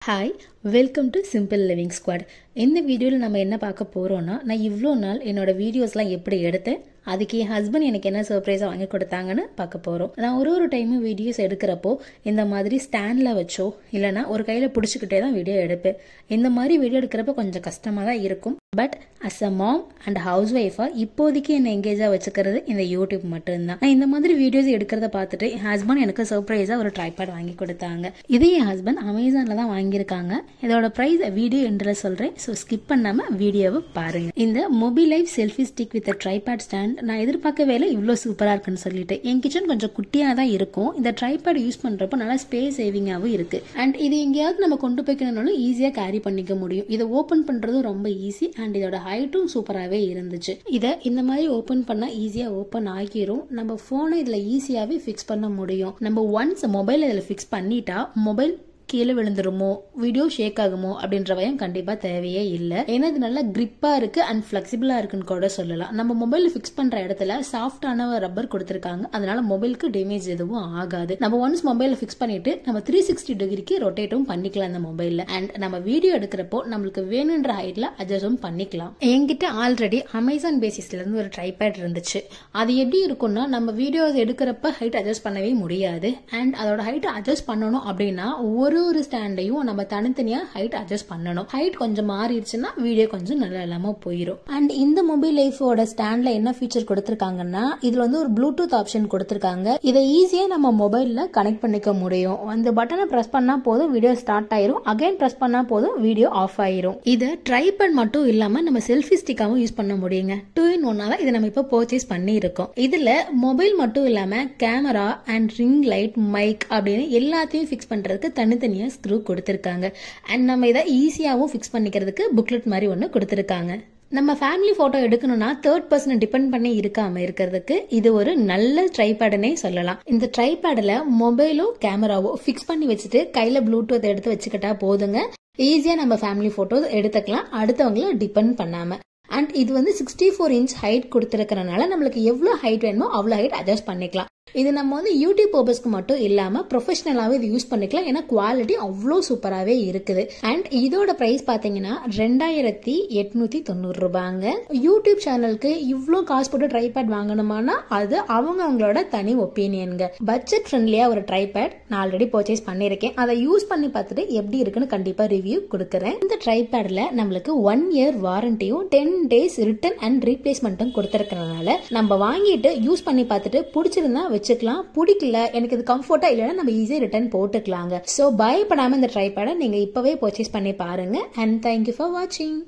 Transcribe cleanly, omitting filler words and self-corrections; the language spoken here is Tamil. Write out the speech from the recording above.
Hi, welcome to Simple Living Squad. இந்த வீடியோவில் நம்ம என்ன பார்க்க போறோம்னா நான் இவ்ளோ நாள் என்னோட வீடியோஸ்லாம் எப்படி எடுத்தேன் அதுக்கு என் ஹஸ்பண்ட் எனக்கு என்ன சர்ப்ரைஸா வாங்கி கொடுத்தாங்கன்னு பார்க்க போறோம். நான் ஒரு டைம் வீடியோஸ் எடுக்கிறப்போ இந்த மாதிரி ஸ்டாண்ட்ல வச்சோ இல்லனா ஒரு கையில பிடிச்சிக்கிட்டே தான் வீடியோ எடுப்பேன். இந்த மாதிரி வீடியோ எடுக்கிறப்ப கொஞ்சம் கஷ்டமா தான் இருக்கும். But as a mom and housewife இப்போதைக்கு என்ன எங்கேஜா வச்சுக்கிறது இந்த யூடியூப் மட்டும்தான். நான் இந்த மாதிரி வீடியோஸ் எடுக்கிறத பார்த்துட்டு என் ஹஸ்பண்ட் எனக்கு சர்ப்ரைஸா ஒரு ட்ரைபாட் வாங்கி கொடுத்தாங்க. இது என் ஹஸ்பண்ட் அமேசான்ல தான் வாங்கியிருக்காங்க. இதோட பிரைஸ் வீடியோ எண்ட்ல சொல்றேன். ஸோ ஸ்கிப் பண்ணாம வீடியோவை பாருங்க. இந்த மொபைலைஃப் selfie stick with tripod stand நான் எதிர்பார்க்கவே இல்லை இவ்வளோ சூப்பரா இருக்குன்னு சொல்லிட்டு. என் கிச்சன் கொஞ்சம் குட்டியா தான் இருக்கும். இந்த ட்ரைபாட் யூஸ் பண்றப்போ நல்லா ஸ்பேஸ் சேவிங்காகவும் இருக்கு. அண்ட் இது எங்கேயாவது நம்ம கொண்டு போய்க்கணும்னாலும் ஈஸியா கேரி பண்ணிக்க முடியும். இதை ஓபன் பண்றதும் ரொம்ப ஈஸி அண்ட் இதோட ஹைட்டும் சூப்பராகவே இருந்துச்சு. இதை இந்த மாதிரி ஓபன் பண்ணா ஈஸியா ஓபன் ஆகிரும். நம்ம போனை இதுல ஈஸியாவே ஃபிக்ஸ் பண்ண முடியும். நம்ம ஒன்ஸ் மொபைல் இதுல ஃபிக்ஸ் பண்ணிட்டா மொபைல் கீழே விழுந்துருமோ வீடியோ ஷேக் ஆகுமோ அப்படின்ற பயம் கண்டிப்பா தேவையே இல்லை. ஏன்னா இது நல்லா கிரிப்பா இருக்கு அண்ட் பிளெக்சிபிளா இருக்குன்னு கூட சொல்லலாம். நம்ம மொபைல் ஃபிக்ஸ் பண்ற இடத்துல சாஃப்டான ரப்பர் கொடுத்திருக்காங்க. அதனால மொபைலுக்கு டேமேஜ் எதுவும் ஆகாது. நம்ம ஒன்ஸ் மொபைல ஃபிக்ஸ் பண்ணிட்டு நம்ம 360 டிகிரிக்கு ரொட்டேட்டும் பண்ணிக்கலாம் அந்த மொபைல்ல. அண்ட் நம்ம வீடியோ எடுக்கிறப்போ நம்மளுக்கு வேணுன்ற ஹைட்ல அட்ஜஸ்டும் பண்ணிக்கலாம். என்கிட்ட ஆல்ரெடி அமேசான் பேசிஸ்ல இருந்து ஒரு ட்ரைபாட் இருந்துச்சு. அது எப்படி இருக்கும்னா நம்ம வீடியோ எடுக்கிறப்ப ஹைட் அட்ஜஸ்ட் பண்ணவே முடியாது. அண்ட் அதோட ஹைட் அட்ஜஸ்ட் பண்ணணும் அப்படின்னா ஒரு ஸ்டாண்டையும் நம்ம தனித்தனியா ஹைட் அட்ஜஸ்ட் பண்ணணும். ஹைட் கொஞ்சம் மாறிடுச்சுன்னா வீடியோ கொஞ்சம் நல்லா இல்லாம போயிடும். அண்ட் இந்த மொபைல் லைஃபோட ஸ்டாண்ட்ல என்ன ஃபீச்சர் கொடுத்திருக்காங்கன்னா இதுல வந்து ஒரு ப்ளூடூத் ஆப்ஷன் கொடுத்திருக்காங்க. இதை ஈஸியா நம்ம மொபைல்ல கனெக்ட் பண்ணிக்க முடியும். அந்த பட்டனை பிரஸ் பண்ணா போதும் வீடியோ ஸ்டார்ட் ஆயிரும். அகைன் பிரஸ் பண்ணா போதும் வீடியோ ஆஃப் ஆயிரும். இதை ட்ரைபாட் மட்டும் இல்லாம நம்ம செல்ஃபி ஸ்டிக்காவும் யூஸ் பண்ண முடியுங்க. 2-in-1 இதை நம்ம இப்ப பர்ச்சேஸ் பண்ணி இருக்கோம். இதுல மொபைல் மட்டும் இல்லாம camera and ring light mic அப்படின்னு எல்லாத்தையும் பிக்ஸ் பண்றதுக்கு தனித்தனி ஸ்க்ரூ கொடுத்திருக்காங்க. அண்ட் நம்ம இதை ஈஸியாவும் ஃபிக்ஸ் பண்ணிக்கிறதுக்கு புக்லெட் மாதிரி ஒன்னு கொடுத்திருக்காங்க. நம்ம ஃபேமிலி போட்டோ எடுக்கணும்னா தேர்ட் பர்சன் டிபெண்ட் பண்ணி இருக்காம இருக்கிறதுக்கு இது ஒரு நல்ல ட்ரைபாட்னே சொல்லலாம். இந்த ட்ரைபாட்ல மொபைலோ கேமராவோ பிக்ஸ் பண்ணி வச்சுட்டு கையில ப்ளூடூத் எடுத்து வச்சுக்கிட்டா போதுங்க. ஈஸியா நம்ம ஃபேமிலி போட்டோஸ் எடுத்துக்கலாம் அடுத்தவங்கள டிபெண்ட் பண்ணாம. அண்ட் இது வந்து 64 இன்ச் ஹைட் கொடுத்திருக்கிறனால நம்மளுக்கு எவ்வளவு ஹைட் வேணுமோ அவ்வளவு ஹைட் அட்ஜஸ்ட் பண்ணிக்கலாம். இது நம்ம வந்து யூடியூப் பர்பஸ்க்கு மட்டும் இல்லாம ப்ரொஃபஷனலாவே இது யூஸ் பண்ணிக்கலாம். ஏன்னா குவாலிட்டி அவ்வளோ சூப்பராகவே இருக்குது. அண்ட் இதோட பிரைஸ் பாத்தீங்கன்னா 2890 ரூபாங்க. யூடியூப் சேனலுக்கு இவ்வளோ காசு போட்டு ட்ரைபாட் வாங்கணுமானா அது அவங்களோட தனி ஒப்பீனியனுங்க. பட்ஜெட் ஃப்ரெண்ட்லியா ஒரு ட்ரைபாட் நான் ஆல்ரெடி பர்ச்சேஸ் பண்ணிருக்கேன். அதை யூஸ் பண்ணி பார்த்துட்டு எப்படி இருக்குன்னு கண்டிப்பா ரிவ்யூ கொடுக்குறேன். இந்த ட்ரைபாட்ல நம்மளுக்கு 1 year வாரண்டியும் 10 days ரிட்டர்ன் அண்ட் ரீப்ளேஸ்மெண்ட்டும் கொடுத்திருக்கிறதுனால நம்ம வாங்கிட்டு யூஸ் பண்ணி பார்த்துட்டு பிடிச்சிருந்தா வச்சுக்கலாம். பிடிக்கல எனக்கு இது கம்ஃபர்ட்டா இல்லைன்னா நம்ம ஈஸியா ரிட்டர்ன் போட்டுக்கலாங்க. சோ பயப்படாம இந்த ட்ரைபாடை நீங்க இப்பவே பர்ச்சேஸ் பண்ணி பாருங்க. அண்ட் தேங்க்யூ ஃபார் வாட்சிங்.